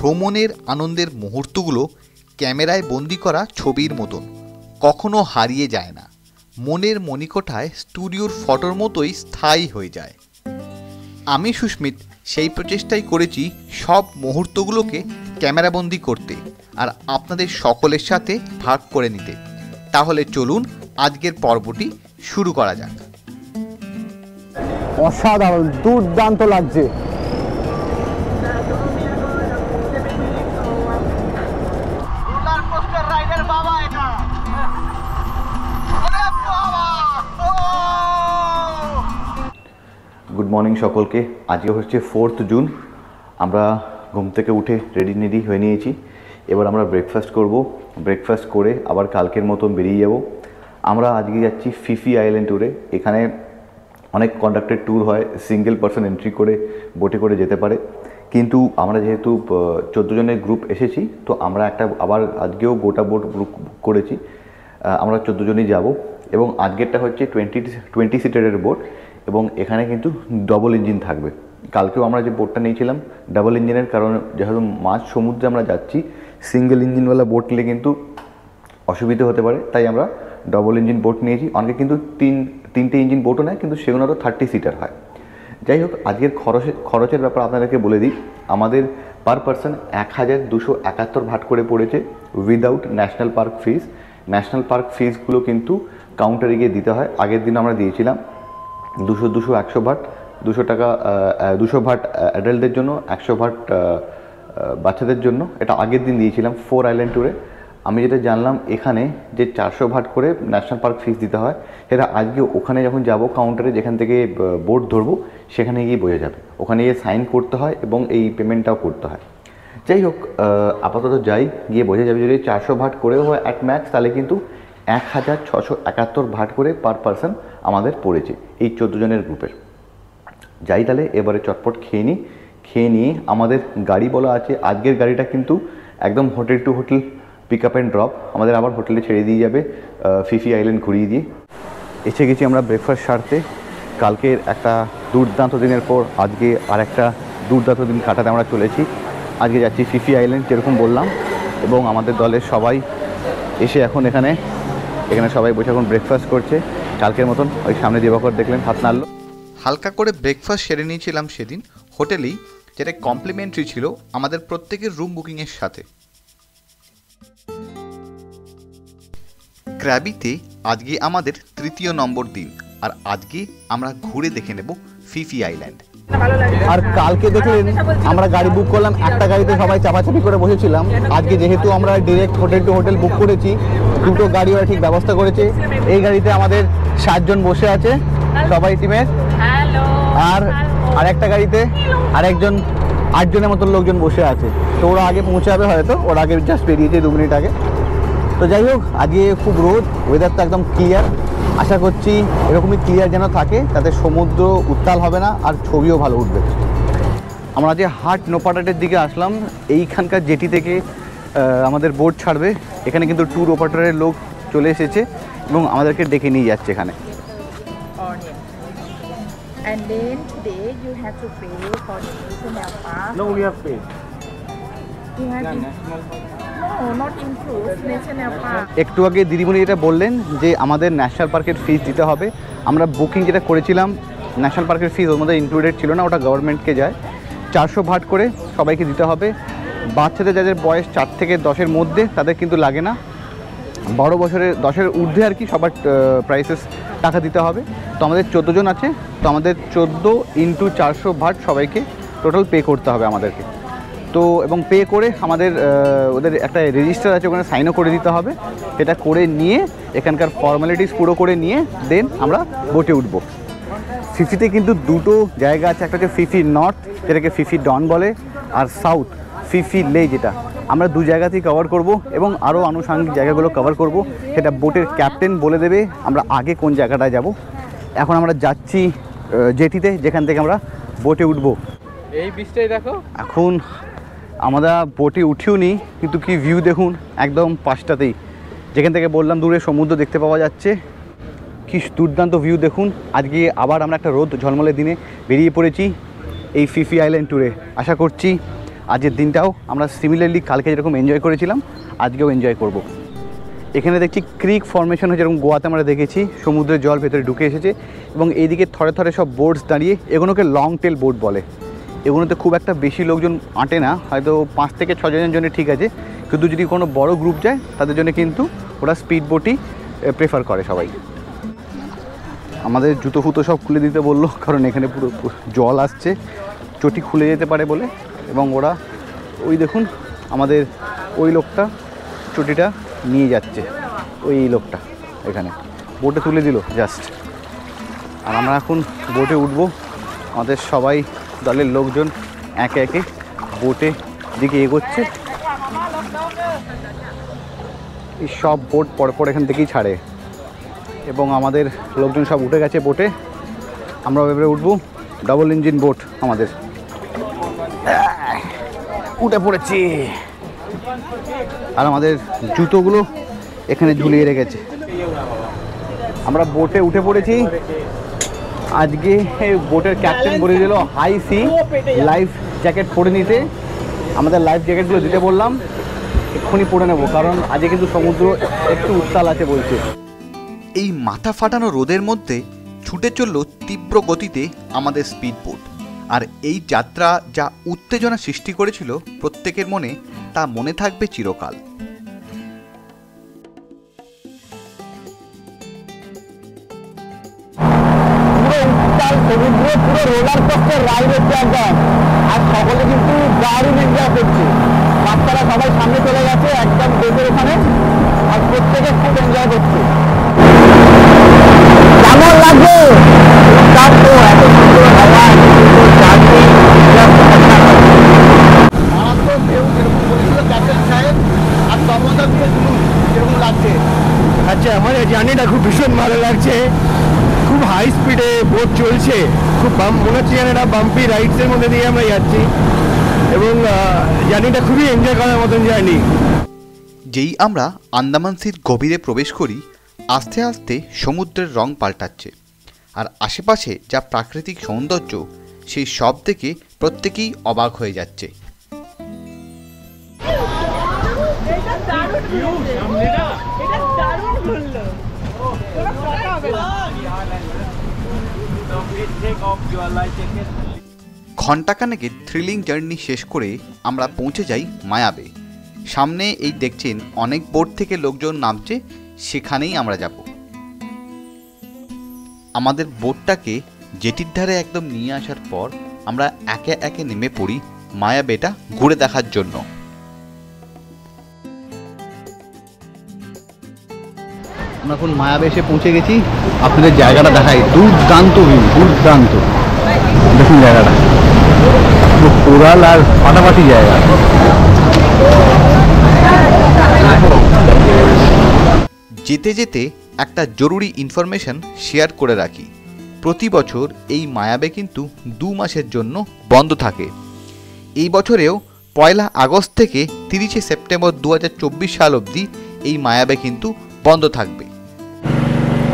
ভ্রমণের আনন্দের মুহূর্তগুলো ক্যামেরায় বন্দি করা ছবির মতন, কখনো হারিয়ে যায় না। মনের মণিকোঠায় স্টুডিওর ফটোর মতোই স্থায়ী হয়ে যায়। আমি সুস্মিত সেই প্রচেষ্টাই করেছি সব মুহূর্তগুলোকে ক্যামেরাবন্দি করতে আর আপনাদের সকলের সাথে ভাগ করে নিতে। তাহলে চলুন আজকের পর্বটি শুরু করা যাক। অসাধারণ, দুর্দান্ত লাগছে। গুড মর্নিং সকলকে। আজকে হচ্ছে 4 জুন। আমরা ঘুম থেকে উঠে রেডি হয়ে নিয়েছি। এবার আমরা ব্রেকফাস্ট করব। ব্রেকফাস্ট করে আবার কালকের মতন বেরিয়ে যাব। আমরা আজকে যাচ্ছি ফিফি আইল্যান্ড ট্যুরে। এখানে অনেক কন্ডাক্টেড ট্যুর হয়, সিঙ্গেল পারসন এন্ট্রি করে বোটে করে যেতে পারে। কিন্তু আমরা যেহেতু 14 জনের গ্রুপ এসেছি, তো আমরা আবার আজকেও গোটা বোট বুক করেছি। আমরা 14 জনই যাব এবং আজকেরটা হচ্ছে 20 সিটারের বোট এবং এখানে কিন্তু ডবল ইঞ্জিন থাকবে। কালকেও আমরা যে বোটটা নিয়েছিলাম ডাবল ইঞ্জিনের, কারণ যেহেতু মাঝ সমুদ্রে আমরা যাচ্ছি, সিঙ্গেল ইঞ্জিনওয়ালা বোট নিলে কিন্তু অসুবিধা হতে পারে, তাই আমরা ডবল ইঞ্জিন বোট নিয়েছি। অনেকে কিন্তু তিনটে ইঞ্জিন বোটও নেয়, কিন্তু সেগুলো আরও 30 সিটার হয়। যাই হোক, আজকের খরচের ব্যাপার আপনাদেরকে বলে দিই। আমাদের পার পারসন 1271 ভাট করে পড়েছে উইদাউট ন্যাশনাল পার্ক ফিস। ন্যাশনাল পার্ক ফিসগুলো কিন্তু কাউন্টারে গিয়ে দিতে হয়। আগের দিন আমরা দিয়েছিলাম 100 ভাট, 200 টাকা 200 ভাট অ্যাডাল্টদের জন্য, 100 ভাট বাচ্চাদের জন্য। এটা আগের দিন দিয়েছিলাম 4 আইল্যান্ড ট্যুরে। আমি যেটা জানলাম এখানে যে 400 ভাট করে ন্যাশনাল পার্ক ফিস দিতে হয়, সেটা আজকে ওখানে যখন যাব কাউন্টারে, যেখান থেকে বোট ধরবো সেখানে গিয়ে বোঝা যাবে। ওখানে গিয়ে সাইন করতে হয় এবং এই পেমেন্টটাও করতে হয়। যাই হোক, আপাতত যাই, গিয়ে বোঝা যাবে। যদি 400 ভাট করেও হয় অ্যাট ম্যাক্স, তাহলে কিন্তু 1671 ভাট করে পার পারসন আমাদের পড়েছে এই 14 জনের গ্রুপের। যাই তাহলে এবারে চটপট খেয়ে নিয়ে আমাদের গাড়ি বলা আছে। আজকের গাড়িটা কিন্তু একদম hotel to hotel pick up and drop, আমাদের আবার হোটেলে ছেড়ে দিয়ে যাবে ফিফি আইল্যান্ড ঘুরিয়ে দিয়ে। এসে গেছি আমরা ব্রেকফাস্ট সারতে। কালকের একটা দুর্দান্ত দিনের পর আজকে আর একটা দুর্দান্ত দিন কাটাতে আমরা চলেছি। আজকে যাচ্ছি ফিফি আইল্যান্ড, যেরকম বললাম, এবং আমাদের দলের সবাই এসে এখন এখানে সবাই বসে এখন ব্রেকফাস্ট করছে। কালকের মতন ওই সামনে দিবাকর দেখলেন হাত নাড়লো। হালকা করে ব্রেকফাস্ট সেরে নিয়েছিলাম সেদিন হোটেলেই, যেটা কমপ্লিমেন্টারি ছিল আমাদের প্রত্যেকের রুম বুকিংয়ের সাথে। ক্র্যাবিতে আজকে আমাদের 3য় নম্বর দিন, আর আজকে আমরা ঘুরে দেখে নেব ফিফি আইল্যান্ড। আর কালকে দেখলেন আমরা গাড়ি বুক করলাম, একটা গাড়িতে সবাই চাপাচাপি করে বসেছিলাম। আজকে যেহেতু আমরা direct hotel to hotel book করেছি, দুটো গাড়ি ওরা ঠিক ব্যবস্থা করেছে। এই গাড়িতে আমাদের 7 জন বসে আছে সবাই টিমের, আর আরেকটা গাড়িতে আরেকজন 8 জনের মতো লোকজন বসে আছে। তো ওরা আগে পৌঁছাবে, হয়তো ওরা আগে জাস্ট বেরিয়েছে 2 মিনিট আগে। তো যাই হোক, আজকে খুব রোদ, ওয়েদারটা একদম ক্লিয়ার। আশা করছি এরকমই ক্লিয়ার যেন থাকে, তাতে সমুদ্র উত্তাল হবে না আর ছবিও ভালো উঠবে। আমরা যে হাট নোপাটাটের দিকে আসলাম, এইখানকার জেটি থেকে আমাদের বোট ছাড়বে। এখানে কিন্তু ট্যুর অপারেটরের লোক চলে এসেছে এবং আমাদেরকে ডেকে নিয়ে যাচ্ছে এখানে। And then today you have to pay for the national park. No, we have paid. You have to, no, not include national park. একটু আগে দিদিমণি যেটা বললেন যে আমাদের ন্যাশনাল পার্কের ফিস দিতে হবে। আমরা বুকিং যেটা করেছিলাম ন্যাশনাল পার্কের ফিস ওর মধ্যে ইনক্লুডেড ছিল না, ওটা গভর্নমেন্টকে যায়। 400 ভাট করে সবাইকে দিতে হবে। বাচ্চাদের যাদের বয়স 4 থেকে 10-এর মধ্যে তাদের কিন্তু লাগে না। 12 বছরের 10-এর ঊর্ধ্বে আর কি সবার প্রাইসেস টাকা দিতে হবে। তো আমাদের 14 জন আছে, তো আমাদের 14 × 400 ভাট সবাইকে টোটাল পে করতে হবে আমাদেরকে। তো এবং পে করে আমাদের ওদের একটা রেজিস্টার আছে, ওখানে সাইনও করে দিতে হবে। এটা করে নিয়ে এখানকার ফর্মালিটিস পুরো করে নিয়ে দেন আমরা বোটে উঠবো। ফিফিতে কিন্তু দুটো জায়গা আছে, একটা হচ্ছে ফিফি নর্থ, যেটাকে ফিফি ডন বলে, আর সাউথ ফিফি লে, যেটা আমরা 2 জায়গাতেই কভার করব এবং আরও আনুষঙ্গিক জায়গাগুলো কভার করব। সেটা বোটের ক্যাপ্টেন বলে দেবে আমরা আগে কোন জায়গাটায় যাব। এখন আমরা যাচ্ছি জেটিতে, যেখান থেকে আমরা বোটে উঠব। এই বীজটাই দেখো। এখন আমরা বোটে উঠিও নি, কিন্তু কি ভিউ দেখুন একদম পাশটাতেই, যেখান থেকে বললাম দূরে সমুদ্র দেখতে পাওয়া যাচ্ছে। কি দুর্দান্ত ভিউ দেখুন। আজকে আবার আমরা একটা রোদ ঝলমলে দিনে বেরিয়ে পড়েছি এই ফিফি আইল্যান্ড ট্যুরে। আশা করছি আজকের দিনটাও আমরা সিমিলারলি কালকে যেরকম এনজয় করেছিলাম আজকেও এনজয় করব। এখানে দেখছি ক্রিক ফর্মেশন হয়েছে, যেরকম গোয়াতে আমরা দেখেছি সমুদ্রের জল ভেতরে ঢুকে এসেছে এবং এইদিকে থরে থরে সব বোটস দাঁড়িয়ে, এগুলোকে লং টেল বোট বলে। এগুলোতে খুব একটা বেশি লোকজন আঁটে না, হয়তো 5 থেকে 6 জনের জন্য ঠিক আছে, কিন্তু যদি কোনো বড় গ্রুপ যায় তাদের জন্য কিন্তু ওরা স্পিড বোটই প্রেফার করে সবাই। আমাদের জুতো ফুতো সব খুলে দিতে বললো, কারণ এখানে পুরো জল আসছে, চটি খুলে যেতে পারে বলে। এবং ওরা ওই দেখুন আমাদের ওই লোকটা চটিটা নিয়ে যাচ্ছে, ওই লোকটা এখানে বোটে তুলে দিল জাস্ট। আর আমরা এখন বোটে উঠবো, আমাদের সবাই দলের লোকজন একে একে বোটে দিকে এগোচ্ছে। এই সব বোট পরপর এখান থেকেই ছাড়ে এবং আমাদের লোকজন সব উঠে গেছে বোটে। আমরা এবারে উঠবো, ডাবল ইঞ্জিন বোট আমাদের। উঠে পড়েছি আর আমাদের জুতোগুলো এখানে ঝুলিয়ে রেখেছে। আমরা বোটে উঠে পড়েছি। আজকে বোটের ক্যাপ্টেন বলে দিল হাই সি লাইফ জ্যাকেট পরে নিতে। আমাদের লাইফ জ্যাকেটগুলো দিতে বললাম, এক্ষুনি পরে নেবো, কারণ আজকে কিন্তু সমুদ্র একটু উত্তাল আছে বলছে। এই মাথা ফাটানো রোদের মধ্যে ছুটে চলল তীব্র গতিতে আমাদের স্পিড বোট। আর এই যাত্রা যা উত্তেজনা সৃষ্টি করেছিল প্রত্যেকের মনে, তা মনে থাকবে চিরকাল। সমুদ্র পুরো রোলার কোস্টার রাইড হচ্ছে একদম, আর সকলে কিন্তু দারুণ এনজয় করছে। বাচ্চারা সবাই সামনে চলে গেছে একদম বেজের ওখানে, আর প্রত্যেকে খুব এনজয় করছে। কেমন লাগছে? এত সুন্দর হাওয়া, মারাত্মক ঢেউ যেরকম বলেছিল ক্যাপ্টেন সাহেব, আর তর্মদা দিয়ে যেরকম লাগছে। আচ্ছা, আমার এই জার্নিটা খুব ভীষণ ভালো লাগছে। খুব হাই স্পিডে বোট চলছে, খুব মনে হচ্ছে যেন একটা বাম্পি রাইডসের মধ্যে দিয়ে আমরা যাচ্ছি এবং জার্নিটা খুবই এনজয় করার মতন জার্নি। যেই আমরা আন্দামান সির গভীরে প্রবেশ করি, আস্তে আস্তে সমুদ্রের রং পাল্টাচ্ছে। আর আশেপাশে যা প্রাকৃতিক সৌন্দর্য, সেই সব দেখে প্রত্যেকেই অবাক হয়ে যাচ্ছে। ঘণ্টাখানেকের থ্রিলিং জার্নি শেষ করে আমরা পৌঁছে যাই মায়াবে। সামনে এই দেখছেন অনেক বোট থেকে লোকজন নামছে, সেখানেই আমরা যাব। আমাদের বোটটাকে জেটির ধারে একদম নিয়ে আসার পর আমরা একে একে নেমে পড়ি মায়াবেটা ঘুরে দেখার জন্য। আমরা এখন মায়াবে এসে পৌঁছে গেছি। আপনাদের জায়গাটা দেখাই, দুর্দান্ত ভিউ, দুর্দান্ত। দেখুন জায়গাটা কোরাল আর ফাটাফাটি জায়গা। যেতে যেতে একটা জরুরি ইনফরমেশন শেয়ার করে রাখি। প্রতি বছর এই মায়াবে কিন্তু 2 মাসের জন্য বন্ধ থাকে। এই বছরেও 1 আগস্ট থেকে 30 সেপ্টেম্বর 2024 সাল অবধি এই মায়াবে কিন্তু বন্ধ থাকবে।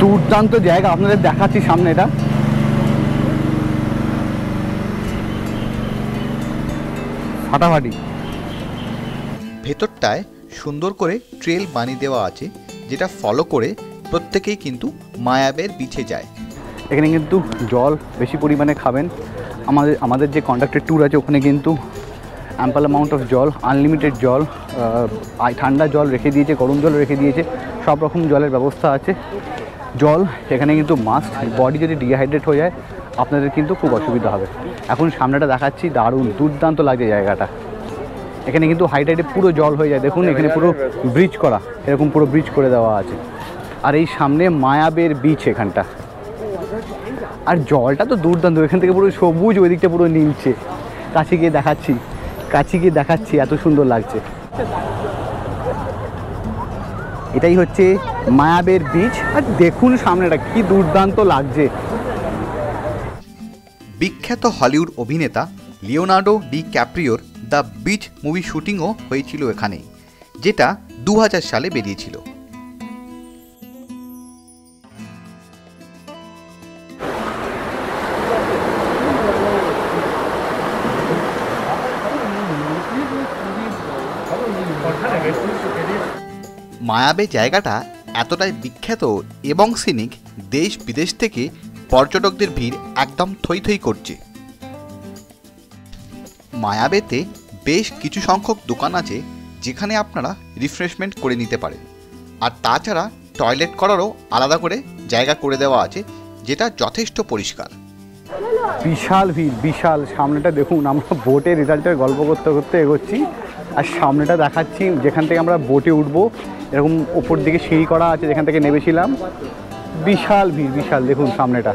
দুর্দান্ত জায়গা, আপনাদের দেখাচ্ছি সামনে, এটা ফাটাফাটি। ভেতরটায় সুন্দর করে ট্রেল বানিয়ে দেওয়া আছে, যেটা ফলো করে প্রত্যেকেই কিন্তু মায়াবের বিচে যায়। এখানে কিন্তু জল বেশি পরিমাণে খাবেন। আমাদের যে কন্ডাক্টেড ট্যুর আছে ওখানে কিন্তু অ্যাম্পল অ্যামাউন্ট অফ জল, আনলিমিটেড জল, ঠান্ডা জল রেখে দিয়েছে, গরম জল রেখে দিয়েছে, সব রকম জলের ব্যবস্থা আছে। জল এখানে কিন্তু মাস্ট, বডি যদি ডিহাইড্রেট হয়ে যায় আপনাদের কিন্তু খুব অসুবিধা হবে। এখন সামনেটা দেখাচ্ছি, দারুণ দুর্দান্ত লাগছে জায়গাটা। এখানে কিন্তু হাইটাইডে পুরো জল হয়ে যায়, দেখুন এখানে পুরো ব্রিজ করা, এরকম পুরো ব্রিজ করে দেওয়া আছে। আর এই সামনে মায়াবের বিচ এখানটা, আর জলটা তো দুর্দান্ত, এখান থেকে পুরো সবুজ, ওই দিকটা পুরো নীলছে। কাছে গিয়ে দেখাচ্ছি, এত সুন্দর লাগছে। এটাই হচ্ছে মায়াবের বিচ, আর দেখুন সামনেটা কি দুর্দান্ত লাগছে। বিখ্যাত হলিউড অভিনেতা লিওনার্ডো ডি ক্যাপ্রিওর দ্য বিচ মুভি শুটিংও হয়েছিল এখানেই, যেটা 2000 সালে বেরিয়েছিল। মায়াবে জায়গাটা এতটাই বিখ্যাত এবং সিনিক, দেশ বিদেশ থেকে পর্যটকদের ভিড় একদম থই থই করছে। মায়াবেতে বেশ কিছু সংখ্যক দোকান আছে যেখানে আপনারা রিফ্রেশমেন্ট করে নিতে পারেন, আর তাছাড়া টয়লেট করারও আলাদা করে জায়গা করে দেওয়া আছে, যেটা যথেষ্ট পরিষ্কার। বিশাল ভিড়, বিশাল। সামনেটা দেখুন, আমরা বোটে রেজাল্টের গল্প করতে করতে এগোচ্ছি, আর সামনেটা দেখাচ্ছি যেখান থেকে আমরা বোটে উঠবো। এরকম ওপর দিকে সিঁড়ি করা আছে যেখান থেকে নেমেছিলাম। বিশাল ভিড়, বিশাল। দেখুন সামনেটা।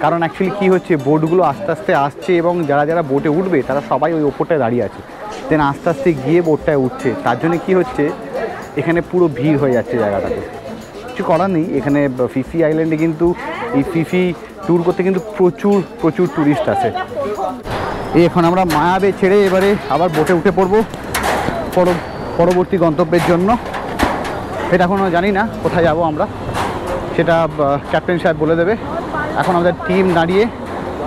কারণ অ্যাকচুয়ালি কী হচ্ছে, বোটগুলো আস্তে আস্তে আসছে এবং যারা যারা বোটে উঠবে তারা সবাই ওই ওপরটায় দাঁড়িয়ে আছে, দেন আস্তে আস্তে গিয়ে বোটটায় উঠছে। তার জন্য কী হচ্ছে, এখানে পুরো ভিড় হয়ে যাচ্ছে জায়গাটাতে। কিছু করার নেই। এখানে ফিফি আইল্যান্ডে কিন্তু এই ফিফি ট্যুর করতে কিন্তু প্রচুর প্রচুর ট্যুরিস্ট আছে। এখন আমরা মায়াবে ছেড়ে এবারে আবার বোটে উঠে পড়বো পরবর্তী গন্তব্যের জন্য। সেটা এখনও জানি না কোথায় যাব আমরা, সেটা ক্যাপ্টেন সাহেব বলে দেবে। এখন আমাদের টিম দাঁড়িয়ে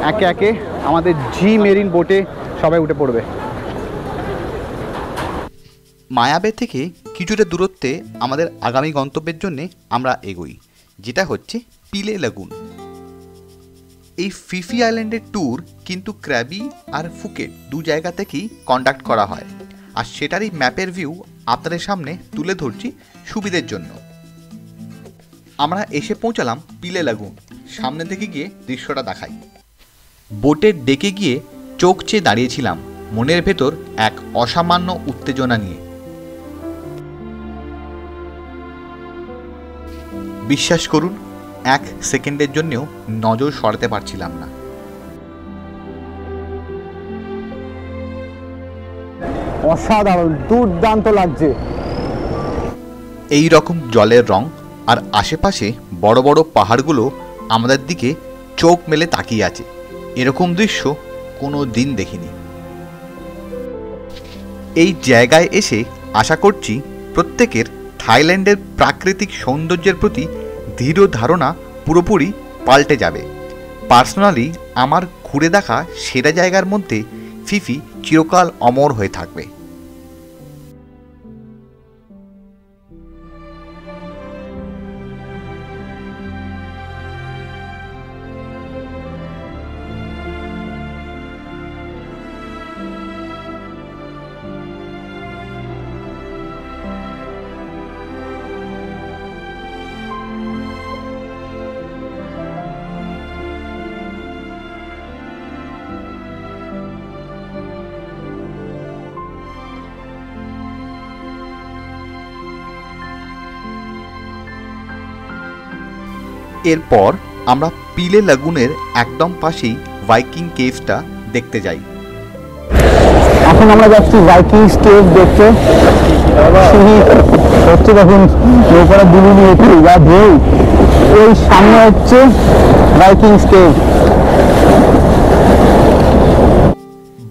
একে একে আমাদের জি মেরিন বোটে সবাই উঠে পড়বে। মায়াবে থেকে কিছুটা দূরত্বে আমাদের আগামী গন্তব্যের জন্যে আমরা এগোই, যেটা হচ্ছে পিলে লাগুন। এই ফিফি আইল্যান্ডের ট্যুর কিন্তু ক্র্যাবি আর ফুকেট দু জায়গা থেকেই কন্ডাক্ট করা হয়, আর সেটারই ম্যাপের ভিউ আপনাদের সামনে তুলে ধরছি সুবিধের জন্য। আমরা এসে পৌঁছালাম পিলে লাগুন। সামনে থেকে গিয়ে দৃশ্যটা দেখাই। বোটের ডেকে গিয়ে চোখ চেয়ে দাঁড়িয়েছিলাম মনের ভেতর এক অসামান্য উত্তেজনা নিয়ে। বিশ্বাস করুন, এক সেকেন্ডের জন্যও নজর সরাতে পারছিলাম না। অসাধারণ, দুর্দান্ত লাগছে। এই রকম জলের রং আর আশেপাশে বড় বড় পাহাড়গুলো আমাদের দিকে চোখ মেলে তাকিয়ে আছে, এরকম দৃশ্য কোনো দিন দেখিনি। এই জায়গায় এসে আশা করছি প্রত্যেকের থাইল্যান্ডের প্রাকৃতিক সৌন্দর্যের প্রতি দৃঢ় ধারণা পুরোপুরি পাল্টে যাবে। পার্সোনালি আমার ঘুরে দেখা সেরা জায়গার মধ্যে ফিফি চিরকাল অমর হয়ে থাকবে। এরপর আমরা পিলে লাগুনের একদম পাশেই ভাইকিং কেভটা দেখতে যাই। এখন আমরা যাচ্ছি ভাইকিং কেভ দেখতে। হচ্ছে দেখুন নৌকাটা দুলু নিয়ে যা ঢেউ, ওই সামনে হচ্ছে ভাইকিং কেভ।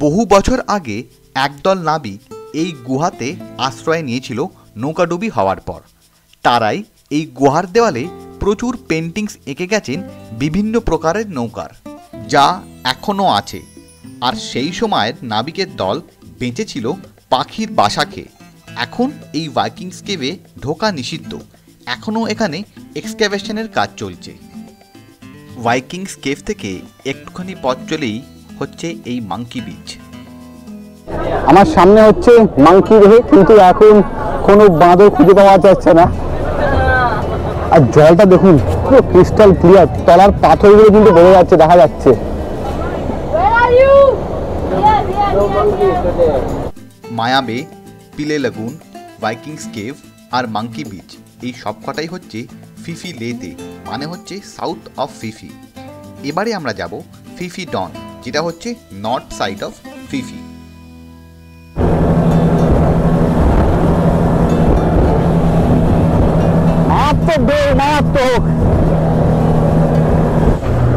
বহু বছর আগে একদল নাবিক এই গুহাতে আশ্রয় নিয়েছিল নৌকাডুবি হওয়ার পর। তারাই এই গুহার দেওয়ালে প্রচুর পেন্টিংস এঁকে গেছেন বিভিন্ন প্রকারের নৌকার, যা এখনও আছে। আর সেই সময়ের নাবিকের দল বেঁচেছিল পাখির বাসা খেয়ে। এখন এই ভাইকিংস কেভে ঢোকা নিষিদ্ধ, এখনও এখানে এক্সক্যাভেশনের কাজ চলছে। ভাইকিংস কেভ থেকে একটুখানি পথ চলেই হচ্ছে এই মাঙ্কি বিচ। আমার সামনে হচ্ছে মাঙ্কি বে, কিন্তু এখন কোনো বাঁদর খুঁজে পাওয়া যাচ্ছে না। আর জলটা দেখুন পুরো ক্রিস্টাল ক্লিয়ার, তলার পাথরগুলো কিন্তু বোঝা যাচ্ছে, দেখা যাচ্ছে। মায়াবে, পিলে লাগুন, ভাইকিংস কেভ আর মাঙ্কি বিচ, এই সবকটাই হচ্ছে ফিফি লেতে, মানে হচ্ছে সাউথ অফ ফিফি। এবারে আমরা যাব ফিফি ডন, যেটা হচ্ছে নর্থ সাইড অফ ফিফি।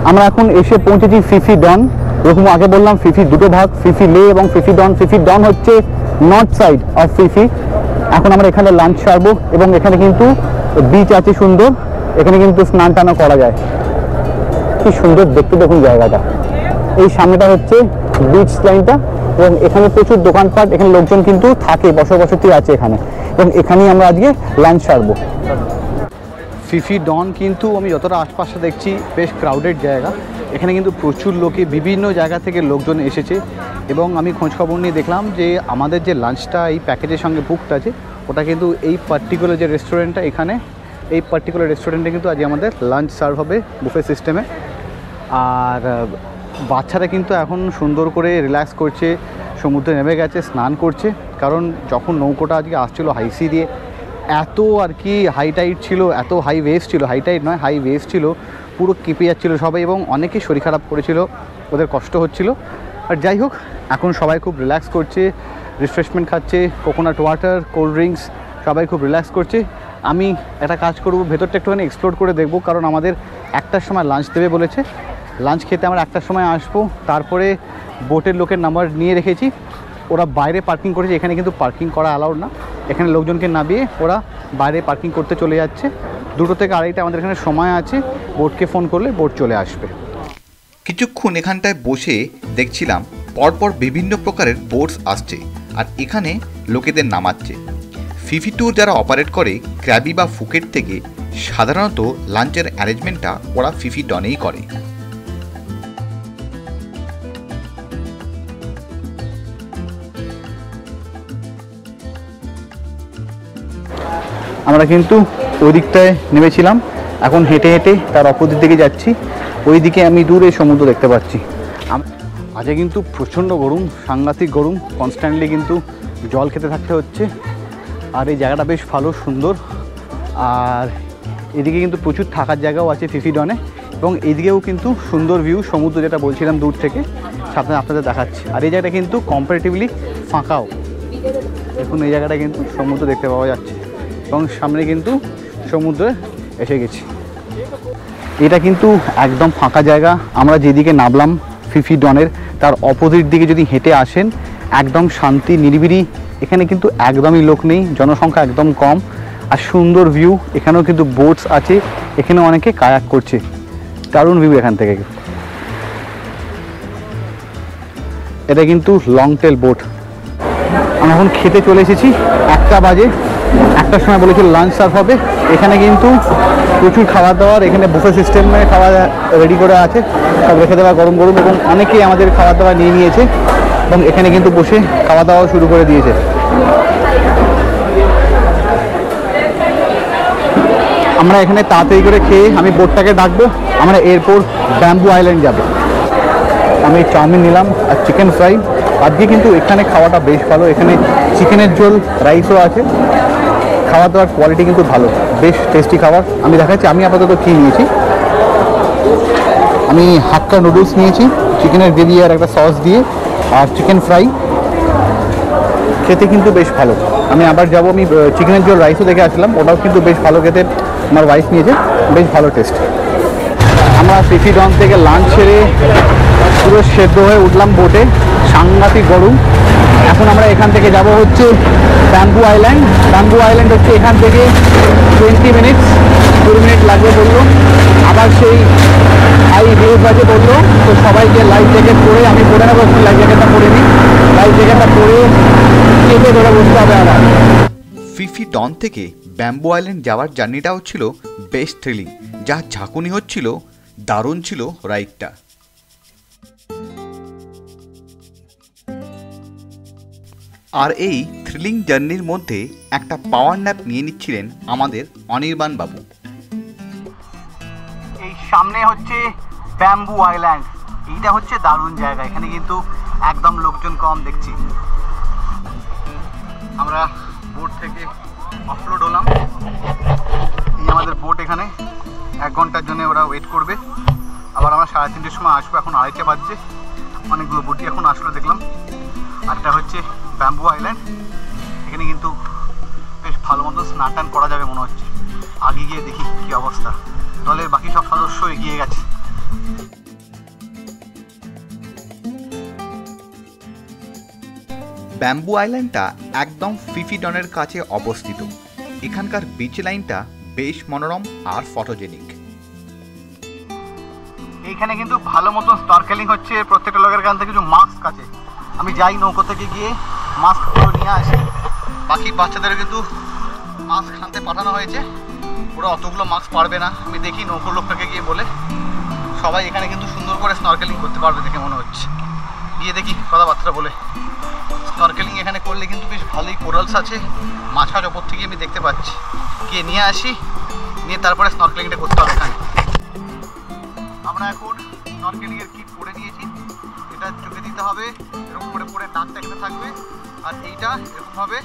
আমরা এখন এসে পৌঁছেছি ফিফি ডন। এরকম আগে বললাম ফিফি দুটো ভাগ, ফিফি লে এবং ফিফি ডন। ফিফি ডন হচ্ছে নর্থ সাইড অফ ফিফি। এখন আমরা এখানে লাঞ্চ সারবো এবং এখানে কিন্তু বিচ আছে সুন্দর, এখানে কিন্তু স্নান টানও করা যায়। কি সুন্দর দেখতে দেখুন জায়গাটা। এই সামনেটা হচ্ছে বিচ লাইনটা, এবং এখানে প্রচুর দোকানপাট, এখানে লোকজন কিন্তু থাকে, বসতি আছে এখানে, এবং এখানেই আমরা আজকে লাঞ্চ সারবো। ফিফি ডন কিন্তু আমি যতটা আশপাশে দেখছি বেশ ক্রাউডেড জায়গা, এখানে কিন্তু প্রচুর লোকে বিভিন্ন জায়গা থেকে লোকজন এসেছে, এবং আমি খোঁজখবর নিয়ে দেখলাম যে আমাদের যে লাঞ্চটা এই প্যাকেজের সঙ্গে বুকড আছে ওটা কিন্তু এই পার্টিকুলার যে রেস্টুরেন্টটা এখানে, এই পার্টিকুলার রেস্টুরেন্টে কিন্তু আজ আমাদের লাঞ্চ সার্ভ হবে বুফে সিস্টেমে। আর বাচ্চারা কিন্তু এখন সুন্দর করে রিল্যাক্স করছে, সমুদ্রে নেমে গেছে, স্নান করছে, কারণ যখন নৌকোটা আজকে আসছিলো হাই সি দিয়ে এত আর কি হাই টাইড ছিল, এত হাই ওয়েভ ছিল, হাই টাইড নয় হাই ওয়েভ ছিল, পুরো কেঁপে যাচ্ছিলো সবাই, এবং অনেকেই শরীর খারাপ করেছিল, ওদের কষ্ট হচ্ছিল। আর যাই হোক এখন সবাই খুব রিল্যাক্স করছে, রিফ্রেশমেন্ট খাচ্ছে, কোকোনাট ওয়াটার, কোল্ড ড্রিঙ্কস, সবাই খুব রিল্যাক্স করছে। আমি একটা কাজ করব, ভেতরটা একটুখানি এক্সপ্লোর করে দেখব, কারণ আমাদের 1টার সময় লাঞ্চ দেবে বলেছে, লাঞ্চ খেতে আমরা 1টার সময় আসবো। তারপরে বোটের লোকের নাম্বার নিয়ে রেখেছি, ওরা বাইরে পার্কিং করেছে, এখানে কিন্তু পার্কিং করা অ্যালাউড না, এখানে লোকজনকে নামিয়ে ওরা বাইরে পার্কিং করতে চলে যাচ্ছে। 2টো থেকে 2:30 আমাদের এখানে সময় আছে, বোটকে ফোন করলে বোট চলে আসবে। কিছুক্ষণ এখানটায় বসে দেখছিলাম পরপর বিভিন্ন প্রকারের বোটস আসছে আর এখানে লোকেদের নামাচ্ছে। ফিফি ট্যুর যারা অপারেট করে ক্র্যাবি বা ফুকেট থেকে, সাধারণত লাঞ্চের অ্যারেঞ্জমেন্টটা ওরা ফিফি ডনেই করে। আমরা কিন্তু ওই দিকটায় নেমেছিলাম, এখন হেঁটে হেঁটে তার অপোজিট দিকে যাচ্ছি, ওই দিকে আমি দূরে সমুদ্র দেখতে পাচ্ছি। আজকে কিন্তু প্রচণ্ড গরম, সাংঘাতিক গরম, কনস্ট্যান্টলি কিন্তু জল খেতে থাকতে হচ্ছে। আর এই জায়গাটা বেশ ভালো, সুন্দর, আর এদিকে কিন্তু প্রচুর থাকার জায়গাও আছে ফিফি ডনে, এবং এইদিকেও কিন্তু সুন্দর ভিউ, সমুদ্র যেটা বলছিলাম দূর থেকে সামনে আপনাদের দেখাচ্ছি। আর এই জায়গাটা কিন্তু কম্পারেটিভলি ফাঁকাও, দেখুন এই জায়গাটা কিন্তু সমুদ্র দেখতে পাওয়া যাচ্ছে, এবং সামনে কিন্তু সমুদ্রে এসে গেছি। এটা কিন্তু একদম ফাঁকা জায়গা, আমরা যেদিকে নামলাম ফিফি ডনের তার অপোজিট দিকে যদি হেঁটে আসেন একদম শান্তি, নিরিবিলি, এখানে কিন্তু একদমই লোক নেই, জনসংখ্যা একদম কম, আর সুন্দর ভিউ। এখানেও কিন্তু বোটস আছে, এখানে অনেকে কায়াক করছে, দারুণ ভিউ এখান থেকে। এটা কিন্তু লং টেল বোট। আমরা এখন খেতে চলে এসেছি, 1টা বাজে, 1টার সময় বলেছিল লাঞ্চ সার্ভ হবে। এখানে কিন্তু প্রচুর খাবার দাবার, এখানে বুফে সিস্টেমে খাবার রেডি করে আছে, সব রেখে দেওয়া গরম গরম, এবং অনেকেই আমাদের খাবার দাবার নিয়ে নিয়েছে, এবং এখানে কিন্তু বসে খাওয়া দাওয়া শুরু করে দিয়েছে। আমরা এখানে তাড়াতাড়ি করে খেয়ে আমি বোটটাকে ডাকবো, আমরা এরপর ব্যাম্বু আইল্যান্ড যাব। আমি চাউমিন নিলাম আর চিকেন ফ্রাই। আজকে কিন্তু এখানে খাওয়াটা বেশ ভালো, এখানে চিকেনের ঝোল, রাইসও আছে, খাওয়া দাওয়ার কোয়ালিটি কিন্তু ভালো, বেশ টেস্টি খাবার। আমি দেখাচ্ছি আমি আপাতত কী নিয়েছি। আমি হাক্কা নুডলস নিয়েছি চিকেনের গ্রেভি আর একটা সস দিয়ে, আর চিকেন ফ্রাই, খেতে কিন্তু বেশ ভালো। আমি আবার যাব, আমি চিকেনের ঝোল রাইসও দেখে আসলাম, ওটাও কিন্তু বেশ ভালো খেতে, আমার ওয়াইফ নিয়েছে, বেশ ভালো টেস্ট। আমরা ফিফি ডন থেকে লাঞ্চ সেরে পুরো সেদ্ধ হয়ে উঠলাম বোটে, সাংঘাতিক গরম। এখন আমরা এখান থেকে যাব হচ্ছে ব্যাম্বু আইল্যান্ড। ব্যাম্বু আইল্যান্ড হচ্ছে এখান থেকে 20 মিনিটস, 20 মিনিট লাগবে বললো। আবার সেই হাই ওয়েভ বাজে বললো, তো সবাইকে লাইফ জ্যাকেট পরে, আমি পরে নেবো, লাইফ জ্যাকেটটা পরে নিই, লাইফ জ্যাকেটটা পরে চেপে ধরে বসতে হবে আমার। ফিফি ডন থেকে ব্যাম্বু আইল্যান্ড যাওয়ার জার্নিটাও ছিল বেশ থ্রিলিং, যা ঝাঁকুনি হচ্ছিল, দারুণ ছিল রাইডটা। আর এই থ্রিলিং জার্নির মধ্যে একটা পাওয়ার ন্যাপ নিয়ে নিচ্ছিলেন আমাদের অনির্বাণ বাবু। এই সামনে হচ্ছে ব্যাম্বু আইল্যান্ড, এইটা হচ্ছে দারুণ জায়গা, এখানে কিন্তু একদম লোকজন কম দেখছি। আমরা বোট থেকে অফলোড হলাম, এই আমাদের বোট, এখানে 1 ঘন্টার জন্য ওরা ওয়েট করবে, আবার আমরা 3:30টার সময় আসবো। এখন 2:30 বাজছে, অনেকগুলো বোটই এখন আসলো দেখলাম। আর এটা হচ্ছে ব্যাম্বু আইল্যান্ড, এখানে কিন্তু বেশ ভালো মতো স্নান টান করা যাবে মনে হচ্ছে। আগে গিয়ে দেখি কী অবস্থা, দলের বাকি সব সদস্য এগিয়ে গেছে। ব্যাম্বু আইল্যান্ডটা একদম ফিফি ডনের কাছে অবস্থিত। এখানকার বিচ লাইনটা বেশ মনোরম আর ফটোজেনিক। এইখানে কিন্তু ভালো মতো স্নরকেলিং হচ্ছে, প্রত্যেকটা লোকের কাছ থেকে কিছু মাস্ক আছে, আমি যাই নৌকো থেকে গিয়ে মাস্কগুলো নিয়ে আসি। বাকি বাচ্চাদের কিন্তু মাস্ক আনতে পাঠানো হয়েছে, ওরা অতগুলো মাস্ক পারবে না। আমি দেখি নৌকোর লোকটাকে গিয়ে বলে, সবাই এখানে কিন্তু সুন্দর করে স্নরকেলিং করতে পারবে দেখে মনে হচ্ছে। গিয়ে দেখি কথাবার্তা বলে। স্নরকেলিং এখানে করলে কিন্তু বেশ ভালোই কোরালস আছে, মাছ ওপর থেকে আমি দেখতে পাচ্ছি। গিয়ে নিয়ে আসি, নিয়ে তারপরে স্নরকেলিংটা করতে হবে এখানে। আমরা এখন স্নরকেলিংয়ের কিট পরে নিয়েছি। এটা চোখে দিতে হবে, এরকম করে পরে নাকটা এখানে থাকবে, আর এইটা এরকমভাবে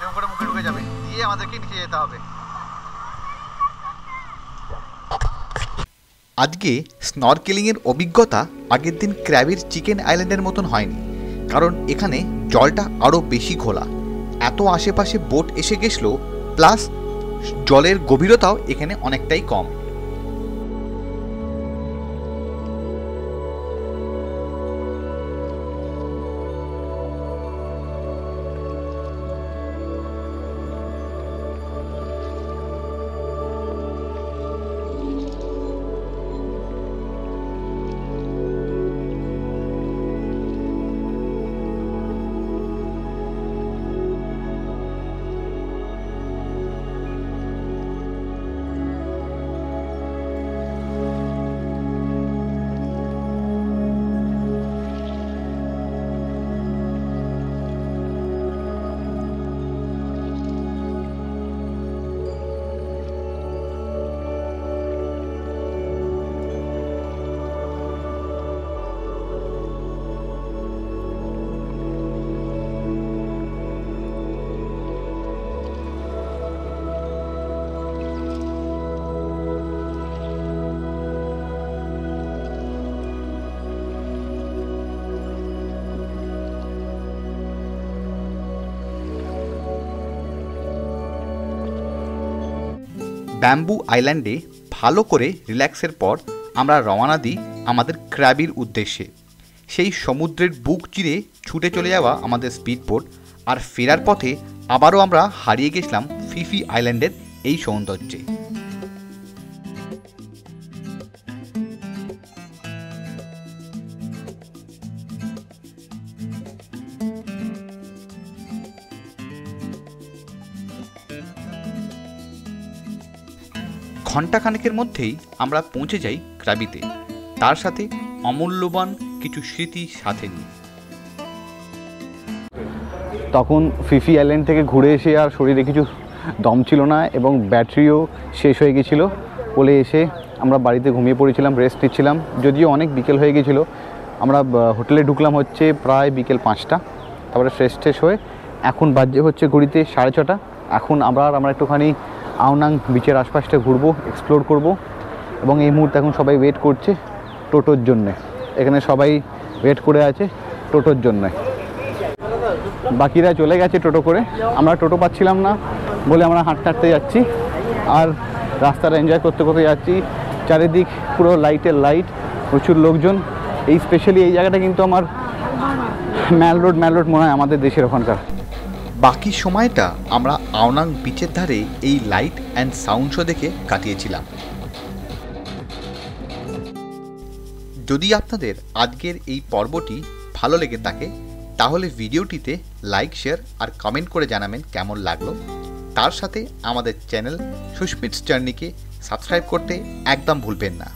এরকম করে মুখে ঢুকে যাবে, দিয়ে আমাদেরকে নিচে যেতে হবে। আজকে স্নরকেলিংয়ের অভিজ্ঞতা আগের দিন ক্র্যাবির চিকেন আইল্যান্ডের মতন হয়নি, কারণ এখানে জলটা আরও বেশি ঘোলা। এত আশেপাশে বোট এসে গেছিল, প্লাস জলের গভীরতাও এখানে অনেকটাই কম। ব্যাম্বু আইল্যান্ডে ভালো করে রিল্যাক্সের পর আমরা রওনা দিই আমাদের ক্র্যাবির উদ্দেশ্যে। সেই সমুদ্রের বুক চিরে ছুটে চলে যাওয়া আমাদের স্পিডবোট, আর ফেরার পথে আবারও আমরা হারিয়ে গেছিলাম ফিফি আইল্যান্ডের এই সৌন্দর্যে। ঘণ্টাখানেকের মধ্যেই আমরা পৌঁছে যাই ক্র্যাবিতে, তার সাথে অমূল্যবান কিছু স্মৃতি সাথে নিয়ে। তখন ফিফি আইল্যান্ড থেকে ঘুরে এসে আর শরীরে কিছু দম ছিল না এবং ব্যাটারিও শেষ হয়ে গেছিলো বলে এসে আমরা বাড়িতে ঘুমিয়ে পড়েছিলাম, রেস্ট নিচ্ছিলাম। যদিও অনেক বিকেল হয়ে গেছিলো, আমরা হোটেলে ঢুকলাম হচ্ছে প্রায় বিকেল 5টা। তারপরে ফ্রেশ ট্রেশ হয়ে এখন বাজে হচ্ছে ঘড়িতে 6:30। এখন আমরা একটুখানি আওনাং বিচের আশপাশটা ঘুরবো, এক্সপ্লোর করব। এবং এই মুহূর্তে এখন সবাই ওয়েট করছে টোটোর জন্যে। এখানে সবাই ওয়েট করে আছে টোটোর জন্যে। বাকিরা চলে গেছে টোটো করে, আমরা টোটো পাচ্ছিলাম না বলে আমরা হাঁটতে হাঁটতে যাচ্ছি আর রাস্তাটা এনজয় করতে করতে যাচ্ছি। চারিদিক পুরো লাইটের লাইট, প্রচুর লোকজন। এই স্পেশালি এই জায়গাটা কিন্তু আমার ম্যাল রোড মনে হয় আমাদের দেশের ওখানকার। বাকি সময়টা আমরা আওনাং বিচের ধারে এই লাইট অ্যান্ড সাউন্ড শো দেখে কাটিয়েছিলাম। যদি আপনাদের আজকের এই পর্বটি ভালো লেগে থাকে তাহলে ভিডিওটিতে লাইক, শেয়ার আর কমেন্ট করে জানাবেন কেমন লাগলো। তার সাথে আমাদের চ্যানেল সুস্মিতস জার্নিকে সাবস্ক্রাইব করতে একদম ভুলবেন না।